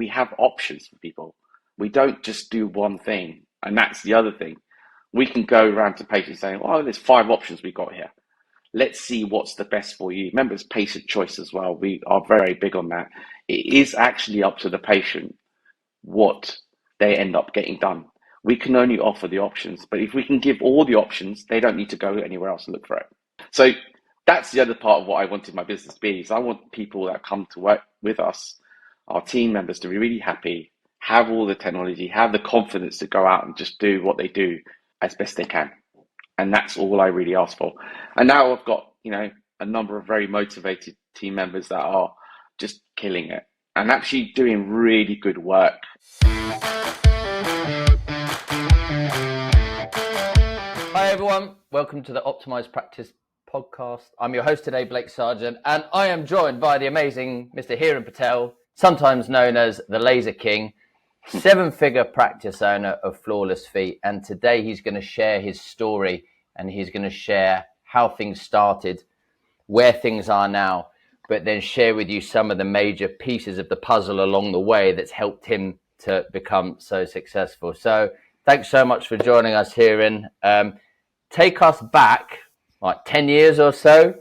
we have options for people. We don't just do one thing. And that's the other thing. We can go around to patients saying, oh, there's 5 options we got here. Let's see what's the best for you. Remember, it's patient choice as well. We are very big on that. It is actually up to the patient what they end up getting done. We can only offer the options, but if we can give all the options, they don't need to go anywhere else and look for it. So that's the other part of what I wanted my business to be, is I want people that come to work with us, our team members, to be really happy, have all the technology, have the confidence to go out and just do what they do as best they can. And that's all I really ask for. And now I've got, a number of very motivated team members that are just killing it and actually doing really good work. Hi everyone, welcome to the Optimized Practice podcast. I'm your host today, Blake Sargent, and I am joined by the amazing Mr. Hiren Patel, sometimes known as the Laser King, 7-figure practice owner of Flawless Feet. And today he's going to share his story, and he's going to share how things started, where things are now, but then share with you some of the major pieces of the puzzle along the way that's helped him to become so successful. So thanks so much for joining us, Hiren. Take us back like 10 years or so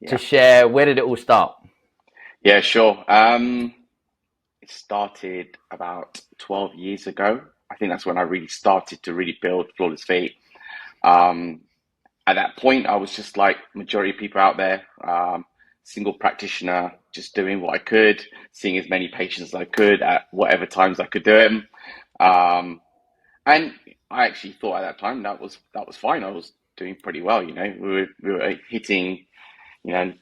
to share, where did it all start? Yeah, sure. It started about 12 years ago. I think that's when I really started to really build Flawless Feet. At that point, I was just like majority of people out there, single practitioner, just doing what I could, seeing as many patients as I could at whatever times I could do them. And I actually thought at that time that was fine. I was doing pretty well, We were hitting, I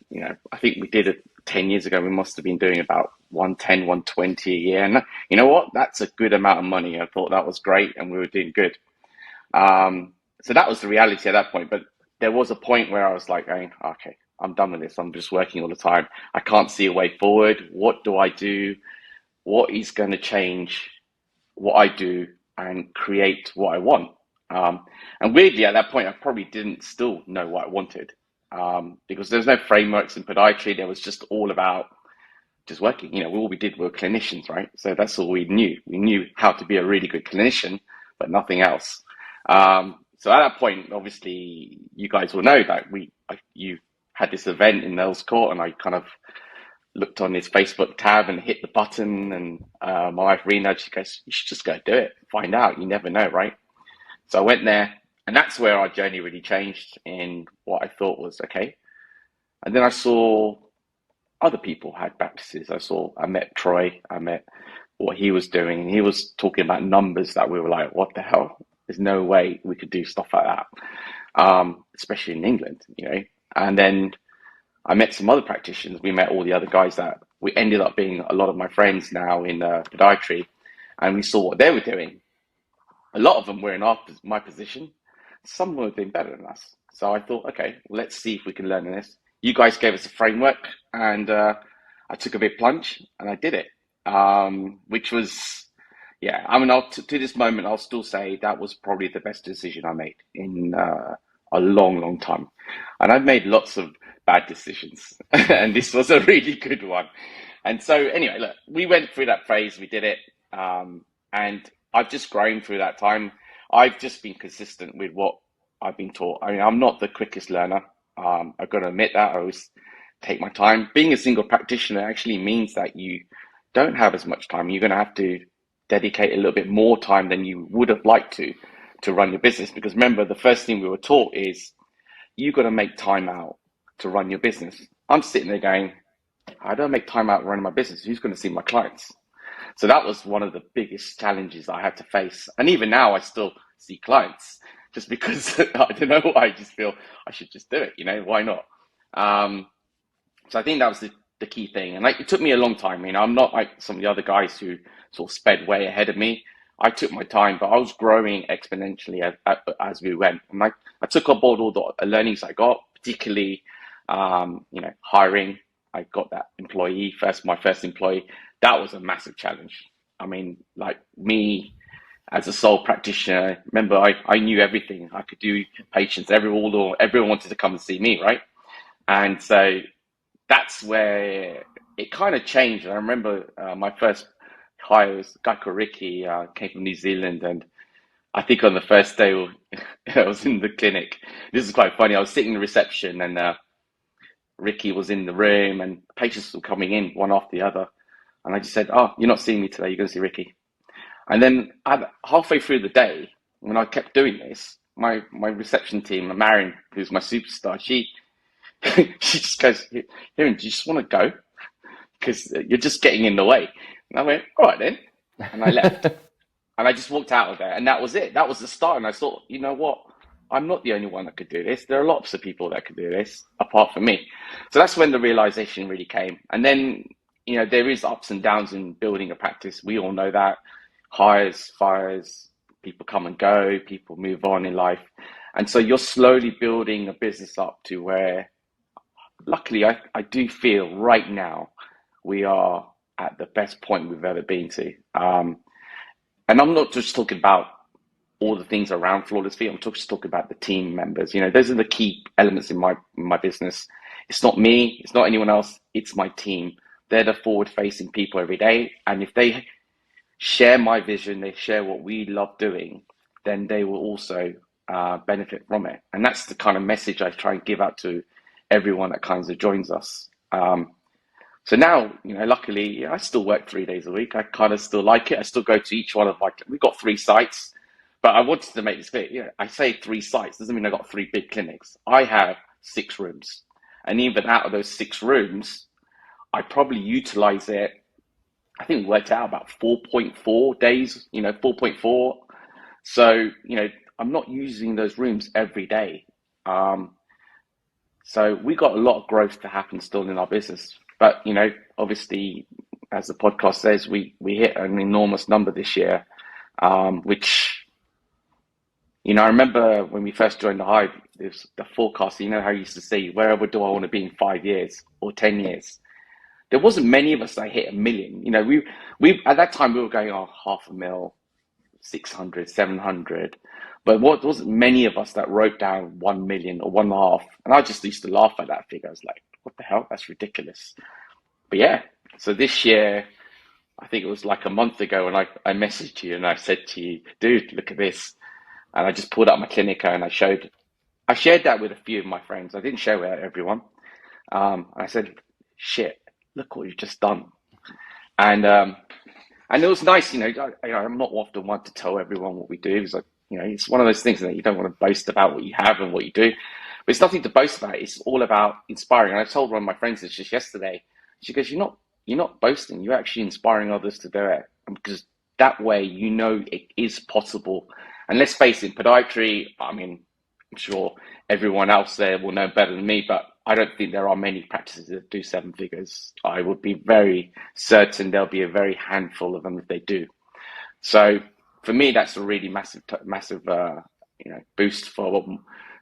think we did it 10 years ago. We must have been doing about 110, 120 a year. And you know what? That's a good amount of money. I thought that was great, and we were doing good. So that was the reality at that point. But there was a point where I was like, okay, I'm done with this. I'm just working all the time. I can't see a way forward. What do I do? What is going to change what I do and create what I want? And weirdly, at that point, I probably didn't still know what I wanted, because there's no frameworks in podiatry. There was just all about just working. All we did were clinicians, right? So that's all we knew. We knew how to be a really good clinician, but nothing else. So at that point, obviously, you guys will know that you had this event in Nels Court, and I kind of looked on his Facebook tab and hit the button, and my wife Rena, she goes, "You should just go do it, find out. You never know, right?" So I went there, and that's where our journey really changed in what I thought was okay. And then I saw other people had practices. I met Troy, I met what he was doing, and he was talking about numbers that we were like, what the hell? There's no way we could do stuff like that, especially in England, And then I met some other practitioners. We met all the other guys that we ended up being a lot of my friends now in podiatry, and we saw what they were doing. A lot of them were in my position. Some were doing better than us. So I thought, okay, let's see if we can learn this. You guys gave us a framework, and I took a big plunge, and I did it, which was, to this moment, I'll still say that was probably the best decision I made in a long, long time. And I've made lots of bad decisions, and this was a really good one. And so anyway, look, we went through that phase, we did it, and I've just grown through that time. I've just been consistent with what I've been taught. I mean, I'm not the quickest learner. I've got to admit that. I always take my time. Being a single practitioner actually means that you don't have as much time. You're going to have to dedicate a little bit more time than you would have liked to run your business. Because remember, the first thing we were taught is you've got to make time out to run your business. I'm sitting there going, I don't make time out running my business. Who's going to see my clients? So that was one of the biggest challenges I had to face. And even now, I still see clients just because I don't know why. I just feel I should just do it. Why not? So I think that was the key thing. And it took me a long time. I'm not like some of the other guys who sort of sped way ahead of me. I took my time, but I was growing exponentially as we went. And I took on board all the learnings I got, particularly, hiring. I got that my first employee. That was a massive challenge. I mean, like me as a sole practitioner, remember, I knew everything. I could do patients. Everyone wanted to come and see me, right? And so that's where it kind of changed. And I remember my first hi, it was a guy called Ricky, came from New Zealand, and I think on the first day I was in the clinic. This is quite funny. I was sitting in the reception, and Ricky was in the room, and patients were coming in one after the other. And I just said, "Oh, you're not seeing me today. You're going to see Ricky." And then halfway through the day, when I kept doing this, my reception team, Marion, who's my superstar, she just goes, "Hiren, do you just want to go? Because you're just getting in the way." And I went, "All right then," and I left. And I just walked out of there, and that was it. That was the start. And I thought, you know what? I'm not the only one that could do this. There are lots of people that could do this apart from me. So that's when the realization really came. And then, there is ups and downs in building a practice. We all know that. Hires, fires, people come and go, people move on in life. And so you're slowly building a business up to where, luckily, I do feel right now we are at the best point we've ever been to. And I'm not just talking about all the things around Flawless Feet. I'm just talking about the team members. Those are the key elements in my business. It's not me. It's not anyone else. It's my team. They're the forward-facing people every day. And if they share my vision, they share what we love doing, then they will also benefit from it. And that's the kind of message I try and give out to everyone that kind of joins us. So now, luckily, I still work 3 days a week. I kind of still like it. I still go to each one of we've got 3 sites, but I wanted to make this clear. I say 3 sites, doesn't mean I got 3 big clinics. I have 6 rooms. And even out of those 6 rooms, I probably utilize it. I think we worked out about 4.4 days, 4.4. So, I'm not using those rooms every day. So we got a lot of growth to happen still in our business. But, obviously, as the podcast says, we hit an enormous number this year, which, I remember when we first joined the Hive, there's the forecast, how you used to say, wherever do I want to be in 5 years or 10 years? There wasn't many of us that hit 1 million. We at that time we were going, 500,000, 600, 700. But what wasn't many of us that wrote down 1 million or 1.5. And I just used to laugh at that figure. I was like, what the hell? That's ridiculous. But yeah, so this year, I think it was like a month ago when I messaged you and I said to you, dude, look at this. And I just pulled up my Clinica and I shared that with a few of my friends. I didn't share it with everyone. I said, shit, look what you've just done. And it was nice, I'm not often one to tell everyone what we do. It's like, it's one of those things that you don't want to boast about what you have and what you do. But it's nothing to boast about. It's all about inspiring. And I told one of my friends this just yesterday. She goes, you're not boasting. You're actually inspiring others to do it. Because that way, it is possible. And let's face it, podiatry, I'm sure everyone else there will know better than me, but I don't think there are many practices that do 7 figures. I would be very certain there'll be a very handful of them if they do. So for me, that's a really massive boost for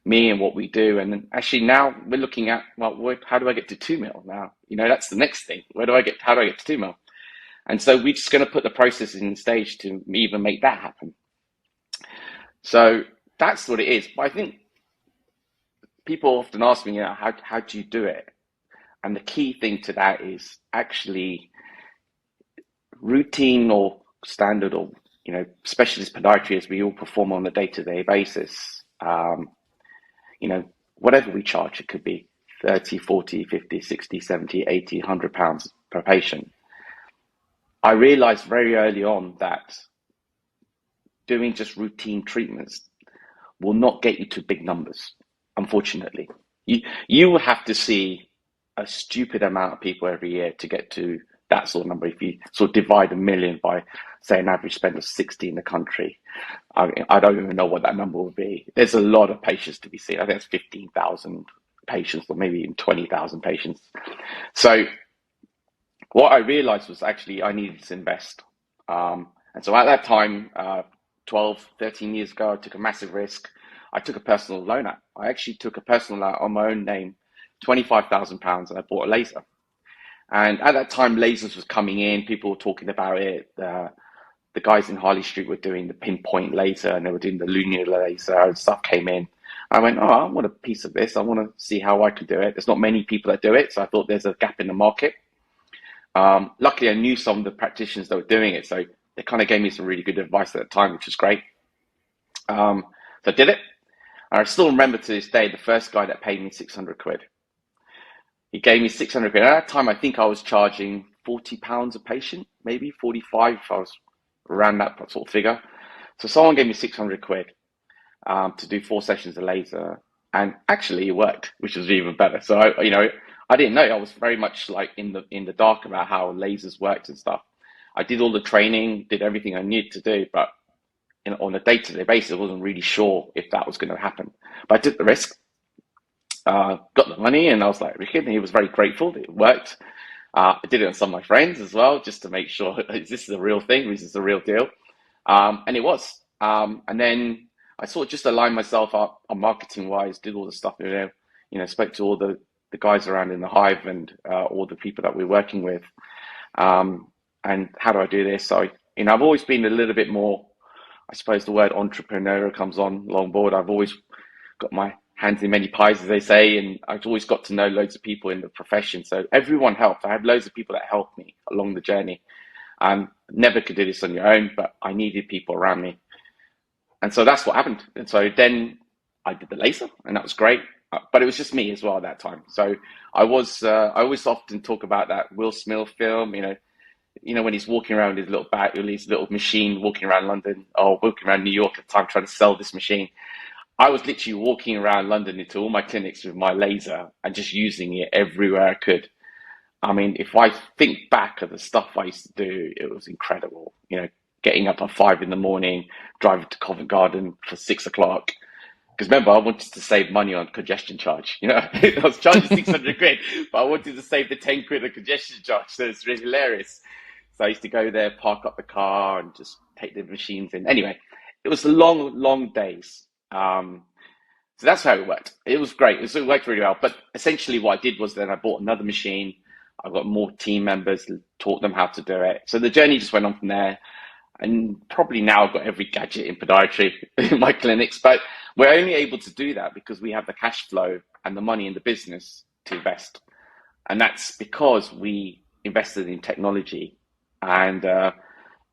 me and what we do. And then actually now we're looking at, how do I get to 2 mil now? That's the next thing. How do I get to 2 mil? And so we're just going to put the processes in the stage to even make that happen. So that's what it is. But I think people often ask me, how do you do it? And the key thing to that is actually routine or standard or, specialist podiatry as we all perform on a day-to-day basis. Whatever we charge, it could be 30, 40, 50, 60, 70, 80, 100 pounds per patient. I realized very early on that doing just routine treatments will not get you to big numbers, unfortunately. You will have to see a stupid amount of people every year to get to that sort of number. If you sort of divide 1 million by, say, an average spend of 60 in the country, I don't even know what that number would be. There's a lot of patients to be seen. I think it's 15,000 patients or maybe even 20,000 patients. So what I realized was actually I needed to invest. And so at that time, 12, 13 years ago, I took a massive risk. I took a personal loan out. I actually took a personal loan on my own name, £25,000, and I bought a laser. And at that time, lasers was coming in. People were talking about it. The guys in Harley Street were doing the pinpoint laser, and they were doing the lunar laser, and stuff came in. I went, I want a piece of this. I want to see how I could do it. There's not many people that do it, so I thought there's a gap in the market. Luckily, I knew some of the practitioners that were doing it, so they kind of gave me some really good advice at the time, which was great. So I did it. And I still remember to this day the first guy that paid me 600 quid. He gave me 600 quid. At that time, I think I was charging £40 a patient, maybe 45 if I was around that sort of figure. So someone gave me 600 quid to do 4 sessions of laser. And actually it worked, which was even better. So, I didn't know. I was very much like in the dark about how lasers worked and stuff. I did all the training, did everything I needed to do, but on a day-to-day basis, I wasn't really sure if that was going to happen. But I took the risk, got the money, and I was like, Ricky, and he was very grateful that it worked. I did it on some of my friends as well, just to make sure, is this the real thing? Is this the real deal? And it was. And then I sort of just aligned myself up on marketing wise, did all the stuff, spoke to all the guys around in the Hive and all the people that we're working with. And how do I do this? So, I've always been a little bit more, I suppose the word entrepreneurial comes on long board. I've always got my hands in many pies, as they say, and I've always got to know loads of people in the profession. So everyone helped. I had loads of people that helped me along the journey. Never could do this on your own, but I needed people around me. And so that's what happened. And so then I did the laser, and that was great. But it was just me as well at that time. So I always often talk about that Will Smith film, when he's walking around his little bag, his little machine, walking around London or walking around New York at the time trying to sell this machine. I was literally walking around London into all my clinics with my laser and just using it everywhere I could. I mean, if I think back of the stuff I used to do, it was incredible. Getting up at 5 a.m, driving to Covent Garden for 6 o'clock. Because remember, I wanted to save money on congestion charge. I was charging 600 quid, but I wanted to save the 10 quid of congestion charge. So it's really hilarious. So I used to go there, park up the car, and just take the machines in. Anyway, it was long, long days. So that's how it worked. It was great. It worked really well. But essentially what I did was then I bought another machine. I got more team members, taught them how to do it. So the journey just went on from there. And probably now I've got every gadget in podiatry in my clinics. But we're only able to do that because we have the cash flow and the money in the business to invest. And that's because we invested in technology, and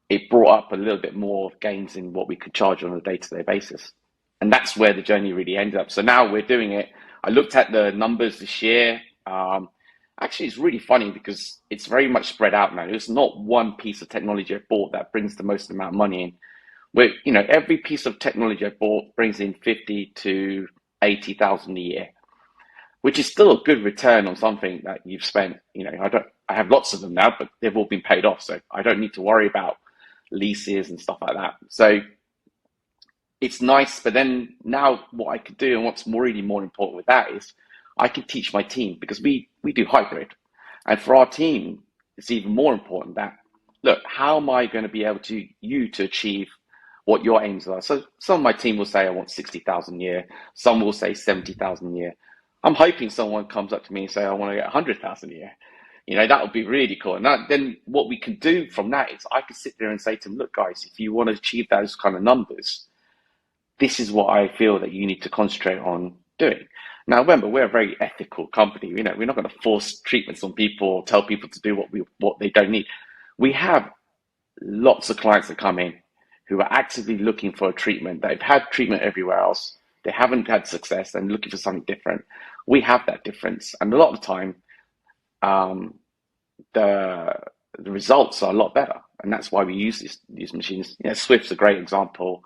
it brought up a little bit more gains in what we could charge on a day-to-day basis. And that's where the journey really ended up. So now we're doing it. I looked at the numbers this year. Actually, it's really funny because it's very much spread out now. There's not one piece of technology I bought that brings the most amount of money in. Every piece of technology I bought brings in 50 to 80,000 a year, which is still a good return on something that you've spent. I have lots of them now, but they've all been paid off. So I don't need to worry about leases and stuff like that. So it's nice. But then now what I could do, and what's really more important with that, is I can teach my team, because we do hybrid. And for our team, it's even more important that, look, how am I going to be able to achieve what your aims are? So some of my team will say, I want 60,000 a year. Some will say 70,000 a year. I'm hoping someone comes up to me and say, I want to get 100,000 a year. That would be really cool. And then what we can do from that is I could sit there and say to them, look, guys, if you want to achieve those kind of numbers, this is what I feel that you need to concentrate on doing. Now, remember, we're a very ethical company. We're not going to force treatments on people or tell people to do what they don't need. We have lots of clients that come in who are actively looking for a treatment. They've had treatment everywhere else. They haven't had success and looking for something different. We have that difference. And a lot of the time, the results are a lot better. And that's why we use these machines. Swift's a great example.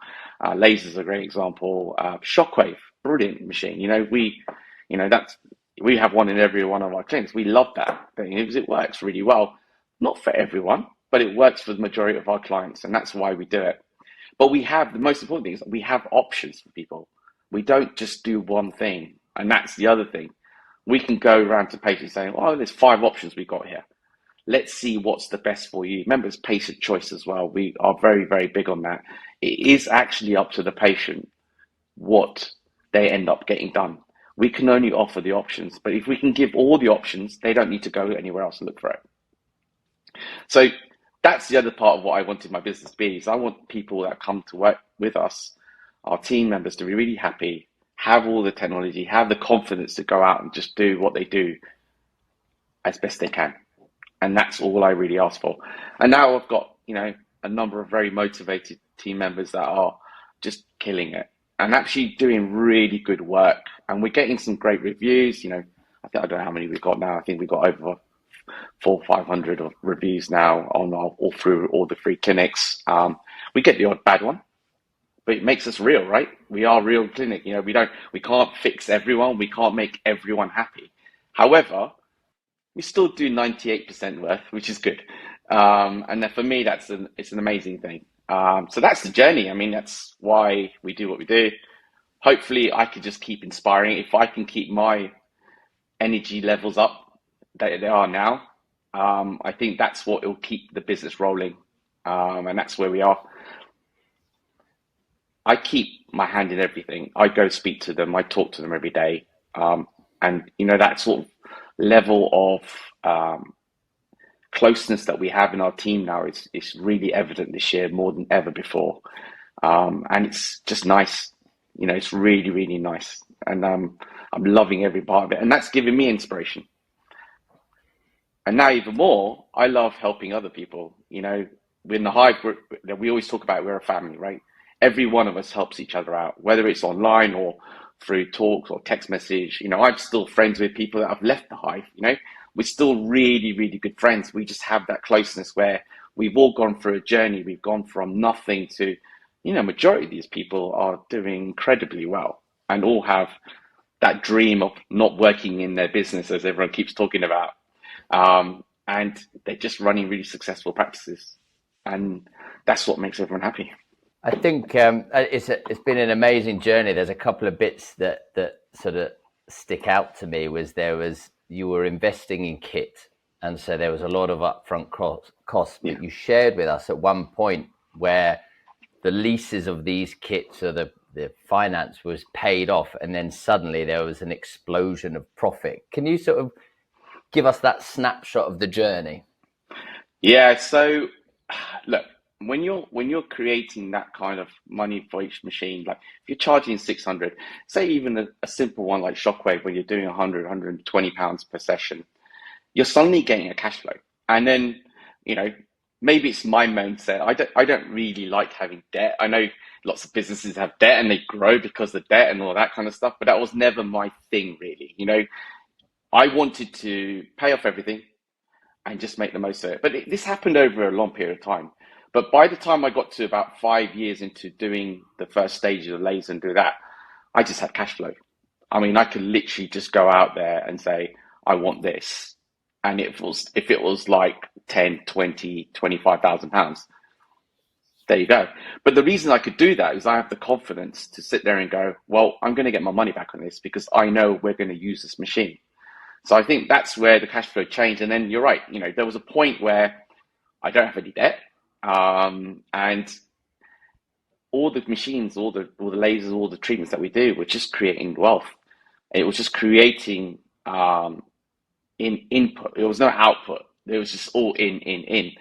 Laser's a great example. Shockwave, brilliant machine. We have one in every one of our clinics. We love that thing because it works really well. Not for everyone, but it works for the majority of our clients. And that's why we do it. But the most important thing is we have options for people. We don't just do one thing. And that's the other thing. We can go around to patients saying, oh, there's 5 options we got here. Let's see what's the best for you. Remember, it's patient choice as well. We are very, very big on that. It is actually up to the patient what they end up getting done. We can only offer the options, but if we can give all the options, they don't need to go anywhere else and look for it. So that's the other part of what I wanted my business to be. Is I want people that come to work with us, our team members, to be really happy, have all the technology, have the confidence to go out and just do what they do as best they can. And that's all I really ask for. And now I've got, a number of very motivated team members that are just killing it and actually doing really good work. And we're getting some great reviews. I don't know how many we've got now. I think we've got over 400 or 500 of reviews now on all through all the free clinics. We get the odd bad one, but it makes us real, right? We are a real clinic. We can't fix everyone. We can't make everyone happy. However, we still do 98% worth, which is good. And then for me, it's an amazing thing. So that's the journey. I mean, that's why we do what we do. Hopefully, I could just keep inspiring. If I can keep my energy levels up that they are now, I think that's what will keep the business rolling. And that's where we are. I keep my hand in everything. I go speak to them. I talk to them every day. And that sort of level of closeness that we have in our team now is really evident this year more than ever before. And it's just nice. It's really, really nice. And I'm loving every part of it. And that's giving me inspiration. And now even more, I love helping other people. We're in the Hive group, we always talk about we're a family, right? Every one of us helps each other out, whether it's online or through talks or text message. I'm still friends with people that have left the Hive. We're still really, really good friends. We just have that closeness where we've all gone through a journey. We've gone from nothing to, majority of these people are doing incredibly well and all have that dream of not working in their business, as everyone keeps talking about. And they're just running really successful practices. And that's what makes everyone happy. I think it's been an amazing journey. There's a couple of bits that sort of stick out to me. You were investing in kit, and so there was a lot of upfront costs. But you shared with us at one point where the leases of these kits or the finance was paid off, and then suddenly there was an explosion of profit. Can you sort of give us that snapshot of the journey? Yeah. So, look. When you're creating that kind of money for each machine, like if you're charging 600, say even a simple one like Shockwave, where you're doing 120 pounds per session, you're suddenly getting a cash flow. And then, maybe it's my mindset. I don't really like having debt. I know lots of businesses have debt and they grow because of debt and all that kind of stuff, but that was never my thing really. I wanted to pay off everything and just make the most of it. But this happened over a long period of time. But by the time I got to about 5 years into doing the first stage of the laser and do that, I just had cash flow. I mean, I could literally just go out there and say, I want this. And if it was like 10, 20, 25,000 pounds, there you go. But the reason I could do that is I have the confidence to sit there and go, well, I'm going to get my money back on this because I know we're going to use this machine. So I think that's where the cash flow changed. And then you're right, there was a point where I don't have any debt. And all the machines, all the lasers, all the treatments that we do were just creating wealth. It was just creating in input. There was no output. It was just all in.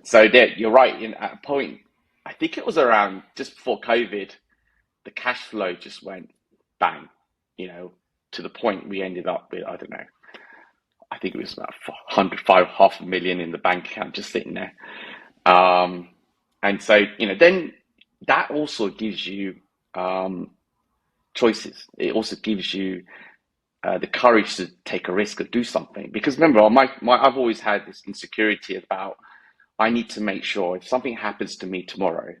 So there, you're right. At a point, I think it was around just before COVID, the cash flow just went bang. To the point we ended up with, I don't know, I think it was about 500,000 in the bank account just sitting there. And so, then that also gives you choices. It also gives you the courage to take a risk or do something. Because remember, I've always had this insecurity about I need to make sure if something happens to me tomorrow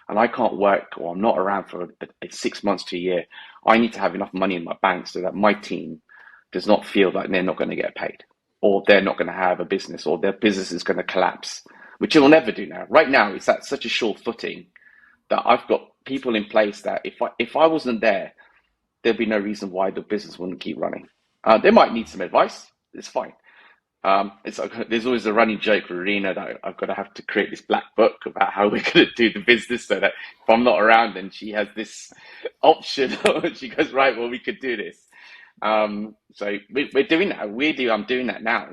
and I can't work or I'm not around for 6 months to a year, I need to have enough money in my bank so that my team does not feel like they're not going to get paid or they're not going to have a business or their business is going to collapse, which it will never do now. Right now, it's at such a sure footing that I've got people in place that if I wasn't there, there'd be no reason why the business wouldn't keep running. They might need some advice. It's fine. There's always a running joke with Rena that I've got to have to create this black book about how we're going to do the business so that if I'm not around, then she has this option. She goes, right, well, we could do this. So we're doing that. Weirdly, I'm doing that now.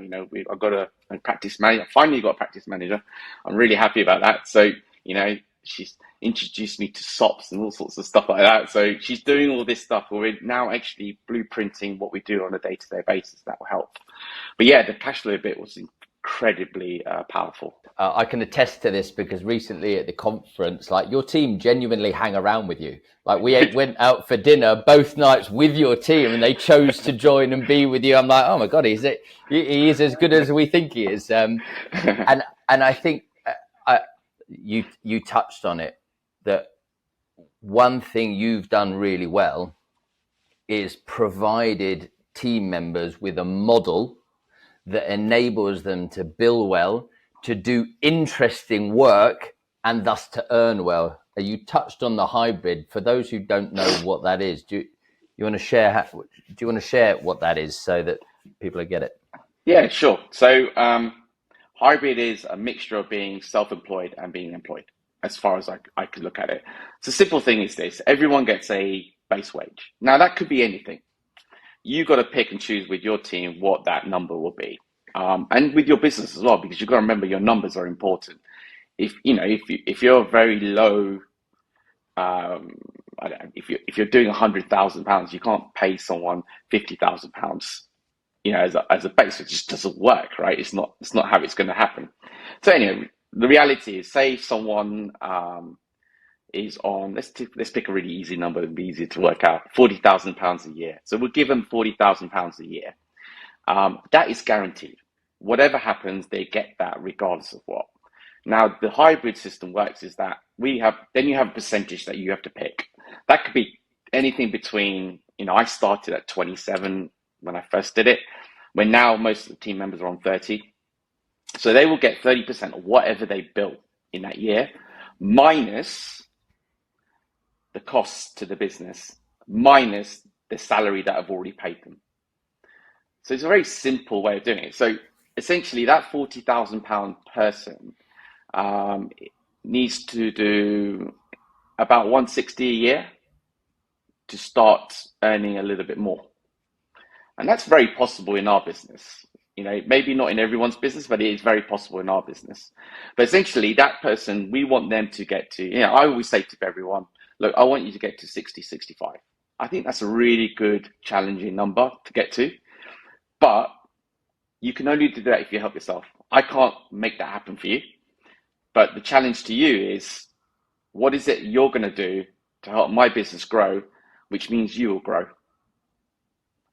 I've got a practice manager. I finally got a practice manager. I'm really happy about that. So, she's introduced me to SOPs and all sorts of stuff like that. So she's doing all this stuff. We're now actually blueprinting what we do on a day-to-day basis. That will help. But yeah, the cash flow bit was incredibly powerful. I can attest to this because recently at the conference, like your team genuinely hang around with you. Like went out for dinner both nights with your team, and they chose to join and be with you. I'm like, oh my god, he is as good as we think he is. And I think you touched on it, that one thing you've done really well is provided team members with a model that enables them to bill well, to do interesting work, and thus to earn well. You touched on the hybrid. For those who don't know what that is, do you want to share? Do you want to share what that is so that people get it? Yeah, sure. So hybrid is a mixture of being self-employed and being employed, as far as I could look at it. So the simple thing is this: everyone gets a base wage. Now that could be anything. You've got to pick and choose with your team what that number will be, and with your business as well, because you've got to remember your numbers are important. If you're very low, I don't know, if you're doing £100,000, you can't pay someone £50,000, as a base. It just doesn't work, right? It's not how it's going to happen. So anyway, the reality is, say someone is on, let's pick a really easy number and be easy to work out, £40,000 a year. So we'll give them £40,000 a year. That is guaranteed. Whatever happens, they get that regardless of what. Now, the hybrid system works is that you have a percentage that you have to pick. That could be anything between, I started at 27 when I first did it, when now most of the team members are on 30. So they will get 30% of whatever they built in that year, minus the costs to the business, minus the salary that I've already paid them. So it's a very simple way of doing it. So essentially that £40,000 person needs to do about 160 a year to start earning a little bit more. And that's very possible in our business. Maybe not in everyone's business, but it is very possible in our business. But essentially that person, we want them to get to, I always say to everyone, look, I want you to get to 60, 65. I think that's a really good, challenging number to get to. But you can only do that if you help yourself. I can't make that happen for you. But the challenge to you is, what is it you're going to do to help my business grow, which means you will grow.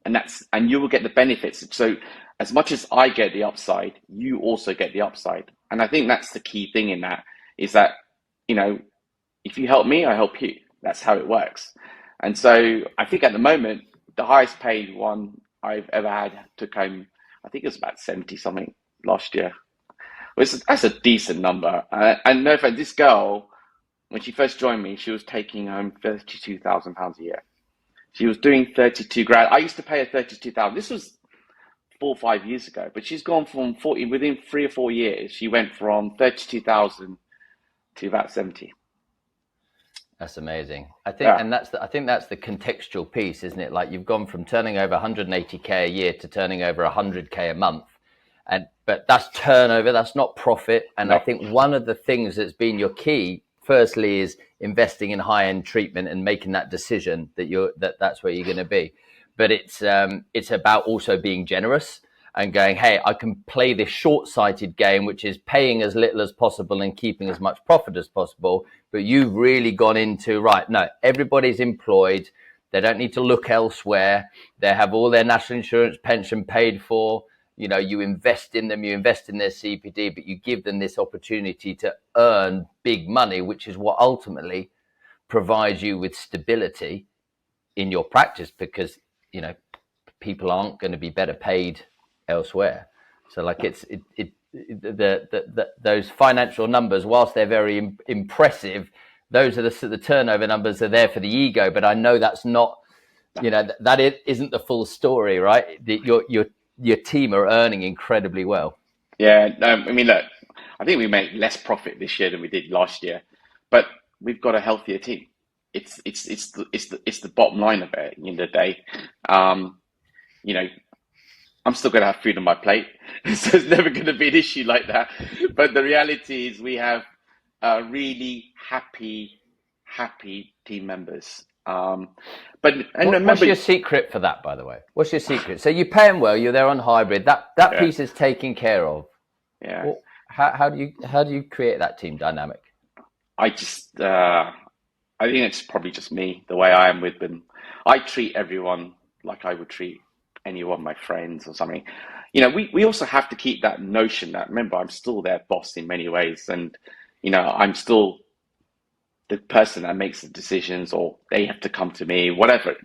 And you will get the benefits. So as much as I get the upside, you also get the upside. And I think that's the key thing in that, is that, if you help me, I help you. That's how it works. And so I think at the moment, the highest paid one I've ever had took home, I think it was about 70 something last year. That's a decent number. And no offense, this girl, when she first joined me, she was taking home £32,000 a year. She was doing 32 grand. I used to pay her 32,000. This was 4 or 5 years ago, but she's gone from 40 within 3 or 4 years. She went from 32,000 to about 70. That's amazing. I think that's the contextual piece, isn't it? Like, you've gone from turning over 180k a year to turning over 100k a month, but that's turnover. That's not profit. And no. I think one of the things that's been your key, firstly, is investing in high-end treatment and making that decision that's where you're going to be. But it's about also being generous and going, hey, I can play this short-sighted game, which is paying as little as possible and keeping as much profit as possible. But you've really gone into, right, no, everybody's employed. They don't need to look elsewhere. They have all their national insurance, pension paid for. You invest in them, you invest in their CPD, but you give them this opportunity to earn big money, which is what ultimately provides you with stability in your practice, because, people aren't going to be better paid elsewhere. So like those financial numbers, whilst they're very impressive, those are the turnover numbers are there for the ego. But I know that's not, that isn't the full story, right? Your team are earning incredibly well. Yeah, look, I think we made less profit this year than we did last year, but we've got a healthier team. It's the bottom line of it at the end of the day. I'm still going to have food on my plate, so it's never going to be an issue like that. But the reality is, we have really happy team members. What's your secret for that, by the way? What's your secret? So you pay them well, you're there on hybrid. That piece is taken care of. Yeah. Well, how do you create that team dynamic? I just, I think it's probably just me, the way I am with them. I treat everyone like I would treat any one of my friends or something. We also have to keep that notion that, remember, I'm still their boss in many ways. And, I'm still the person that makes the decisions, or they have to come to me, whatever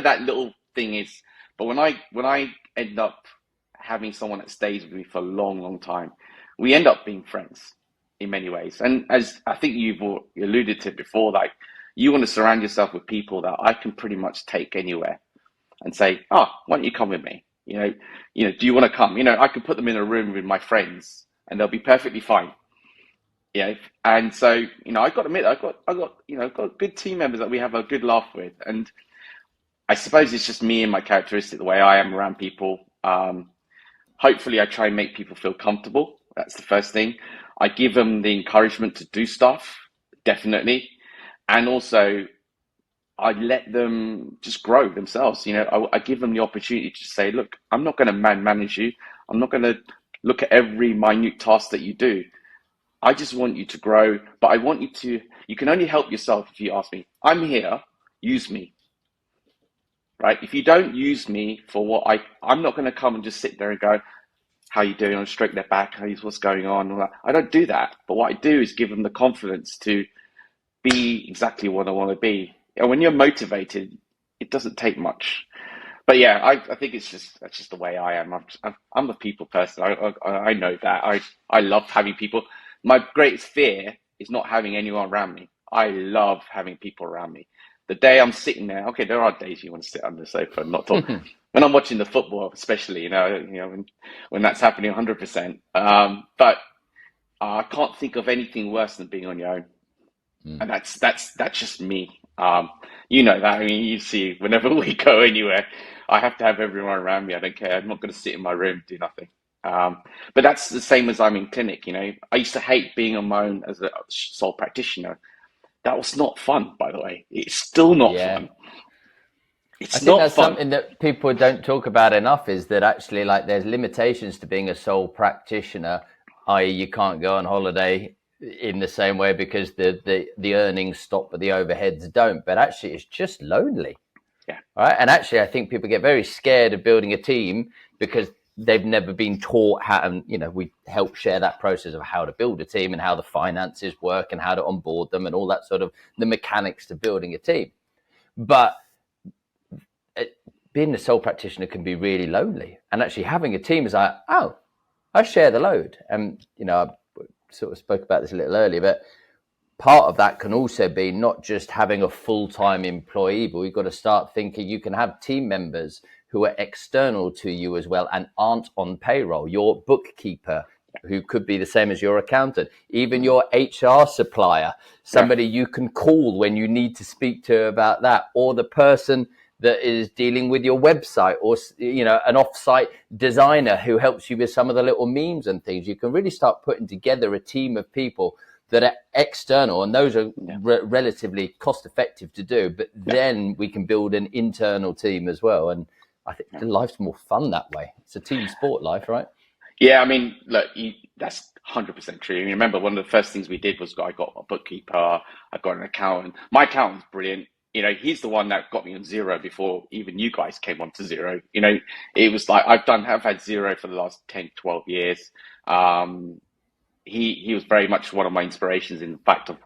that little thing is. But when I end up having someone that stays with me for a long, long time, we end up being friends in many ways. And as I think you've alluded to before, like, you want to surround yourself with people that I can pretty much take anywhere and say, "Oh, why don't you come with me? Do you want to come?" I could put them in a room with my friends and they'll be perfectly fine. And so, I got to admit, I've got good team members that we have a good laugh with. And I suppose it's just me and my characteristic, the way I am around people. Hopefully I try and make people feel comfortable. That's the first thing. I give them the encouragement to do stuff, definitely. And also I let them just grow themselves. I give them the opportunity to say, look, I'm not going to manage you. I'm not going to look at every minute task that you do. I just want you to grow, but I want you can only help yourself if you ask me. I'm here, use me, right? If you don't use me for I'm not going to come and just sit there and go, how you doing? I'll stroke their back, what's going on? I don't do that. But what I do is give them the confidence to be exactly what I want to be. And when you're motivated, it doesn't take much. But yeah, I think that's just the way I am. I'm a people person. I know that. I love having people. My greatest fear is not having anyone around me. I love having people around me. The day I'm sitting there, okay, there are days you want to sit on the sofa and not talk. When I'm watching the football, especially, when that's happening 100%. But I can't think of anything worse than being on your own, and that's just me. That. I mean, you see, whenever we go anywhere, I have to have everyone around me. I don't care. I'm not going to sit in my room do nothing. But that's the same as I'm in clinic. I used to hate being on my own as a sole practitioner. That was not fun, by the way. It's still not Yeah. fun. I It's think not that's fun. something that people don't talk about enough, is that actually, like, there's limitations to being a sole practitioner, i.e. you can't go on holiday in the same way because the earnings stop but the overheads don't. But actually it's just lonely. Yeah, Right. And actually I think people get very scared of building a team because they've never been taught how, and we help share that process of how to build a team and how the finances work and how to onboard them and all that sort of the mechanics to building a team. But being a sole practitioner can be really lonely, and actually having a team is like, oh, I share the load. And I sort of spoke about this a little earlier, but part of that can also be not just having a full-time employee, but we've got to start thinking you can have team members who are external to you as well and aren't on payroll. Your bookkeeper, who could be the same as your accountant, even your HR supplier, yeah, somebody you can call when you need to speak to about that, or the person that is dealing with your website, or an off-site designer who helps you with some of the little memes and things. You can really start putting together a team of people that are external, and those are yeah, relatively cost effective to do, but yeah, then we can build an internal team as well. And I think yeah. life's more fun that way. It's a team sport, life, right? Yeah, I mean, look, that's 100% true. You remember one of the first things we did was I got a bookkeeper, I got an accountant. My accountant's brilliant. He's the one that got me on zero before even you guys came on to zero. It was like I've had zero for the last 10, 12 years. Um, he was very much one of my inspirations in the fact of,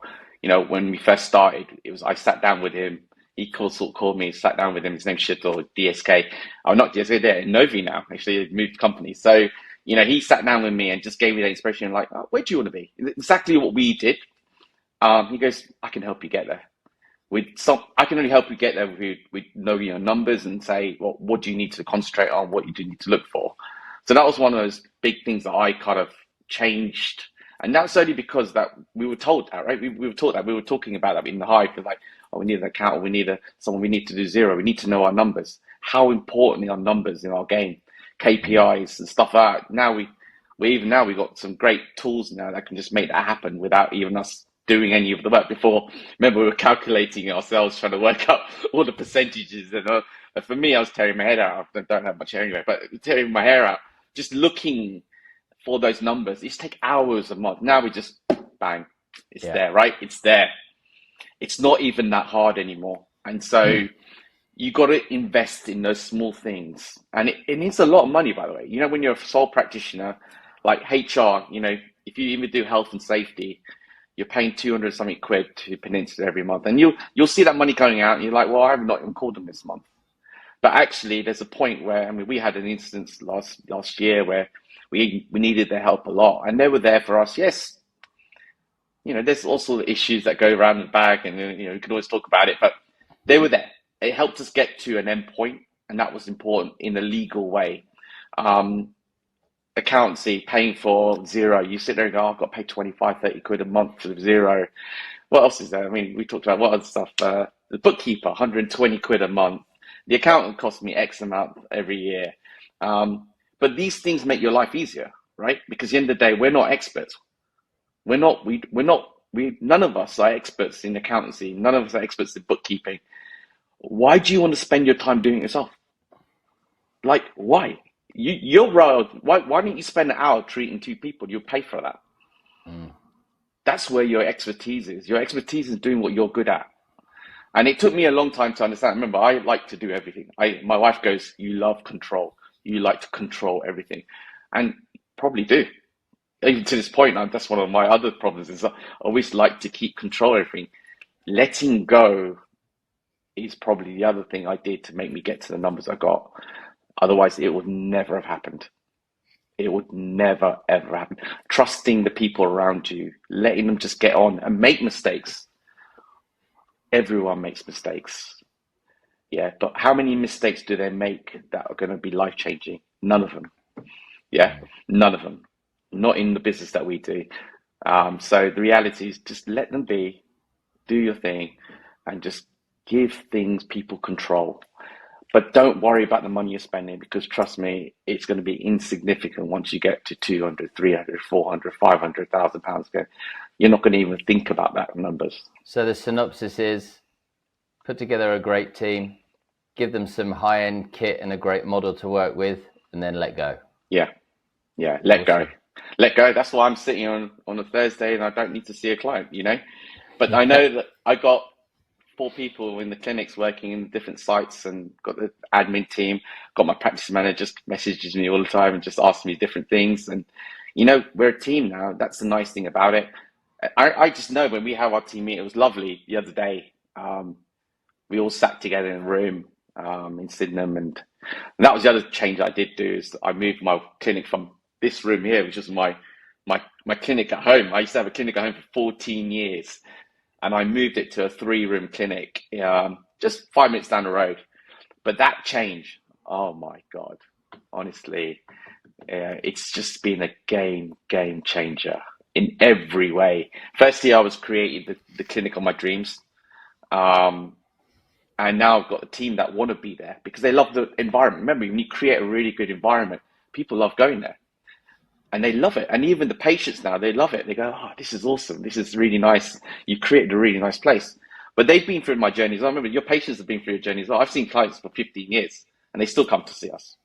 when we first started, I sat down with him. He called me, sat down with him. His name's Shittle, DSK. Oh, not DSK, they're Novi now. Actually, they moved companies. So, he sat down with me and just gave me that inspiration, like, oh, where do you want to be? Exactly what we did. He goes, I can help you get there. I can only help you get there with knowing your numbers and say, well, what do you need to concentrate on? What you do need to look for. So that was one of those big things that I kind of changed. And that's only because that we were told that, right? We were taught that. We were talking about that in the Hive. Like, oh, we need an accountant. We need someone. We need to do zero. We need to know our numbers. How important are numbers in our game? KPIs and stuff like that. We got some great tools now that can just make that happen without even us doing any of the work. Before, remember, we were calculating it ourselves, trying to work out all the percentages. And for me, I was tearing my head out. I don't have much hair anyway, but tearing my hair out, just looking for those numbers. It used to take hours a month. Now we just bang, it's Yeah. there, right? It's there. It's not even that hard anymore. And so you got to invest in those small things. And it needs a lot of money, by the way. You know, when you're a sole practitioner, like HR, you know, if you even do health and safety, you're paying 200 something quid to Peninsula every month. And you'll see that money going out and you're like, well, I've not even called them this month. But actually, there's a point where, I mean, we had an instance last year where we needed their help a lot, and they were there for us. Yes, you know, there's also issues that go around the bag, and you know, you can always talk about it, but they were there. It helped us get to an end point, and that was important in a legal way. Um, Accountancy, paying for Xero, you sit there and go, oh, I've got to pay 25, 30 quid a month for Xero. What else is there? I mean, we talked about what other stuff. The bookkeeper, 120 quid a month. The accountant costs me X amount every year. But these things make your life easier, right? Because at the end of the day, we're not experts. None of us are experts in accountancy. None of us are experts in bookkeeping. Why do you want to spend your time doing it yourself? Like, why? You're right. Why don't you spend an hour treating two people? You'll pay for that. That's where your expertise is. Your expertise is doing what you're good at. And it took me a long time to understand. Remember, I like to do everything. My wife goes, you love control. You like to control everything. And probably do. Even to this point, that's one of my other problems is I always like to keep control of everything. Letting go is probably the other thing I did to make me get to the numbers I got. Otherwise, it would never have happened. It would never, ever happen. Trusting the people around you, letting them just get on and make mistakes. Everyone makes mistakes. Yeah, but how many mistakes do they make that are going to be life-changing? None of them. Yeah, none of them. Not in the business that we do. So the reality is just let them be, do your thing, and just give people control. But don't worry about the money you're spending because trust me, it's going to be insignificant once you get to 200, 300, 400, 500,000 pounds. You're not going to even think about that numbers. So the synopsis is put together a great team, give them some high-end kit and a great model to work with, and then let go. Yeah. Let go. Let go. That's why I'm sitting on a Thursday and I don't need to see a client, you know. But I know that I got 4 people in the clinics working in different sites and got the admin team, got my practice manager just messages me all the time and just asks me different things. And, you know, we're a team now. That's the nice thing about it. I just know when we have our team meeting, it was lovely the other day. We all sat together in a room in Sydenham, and that was the other change I did do is I moved my clinic from this room here, which was my clinic at home. I used to have a clinic at home for 14 years, and I moved it to a 3-room clinic, just 5 minutes down the road. But that change, oh my God, honestly, it's just been a game changer in every way. Firstly, I was creating the clinic of my dreams. And now I've got a team that want to be there because they love the environment. Remember, when you create a really good environment, people love going there and they love it. And even the patients now, they love it. They go, oh, this is awesome. This is really nice. You created a really nice place. But they've been through my journey as well. Remember, your patients have been through your journey as well. I've seen clients for 15 years and they still come to see us.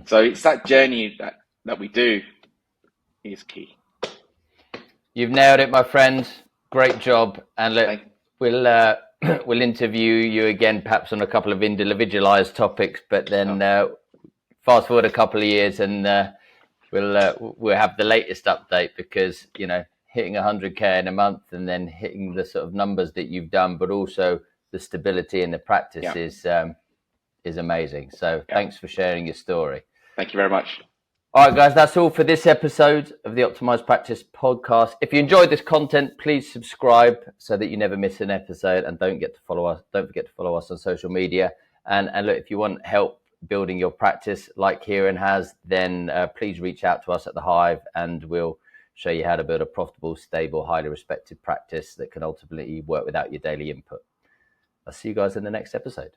So it's that journey that we do is key. You've nailed it, my friend. Great job. And look, we'll interview you again, perhaps on a couple of individualized topics, but then fast forward a couple of years and we'll have the latest update because, you know, hitting 100K in a month and then hitting the sort of numbers that you've done, but also the stability in the practice is amazing. So thanks for sharing your story. Thank you very much. All right, guys, that's all for this episode of the Optimized Practice podcast. If you enjoyed this content, please subscribe so that you never miss an episode, and don't forget to follow us on social media. And look, if you want help building your practice like Hiren has, then please reach out to us at the Hive, and we'll show you how to build a profitable, stable, highly respected practice that can ultimately work without your daily input. I'll see you guys in the next episode.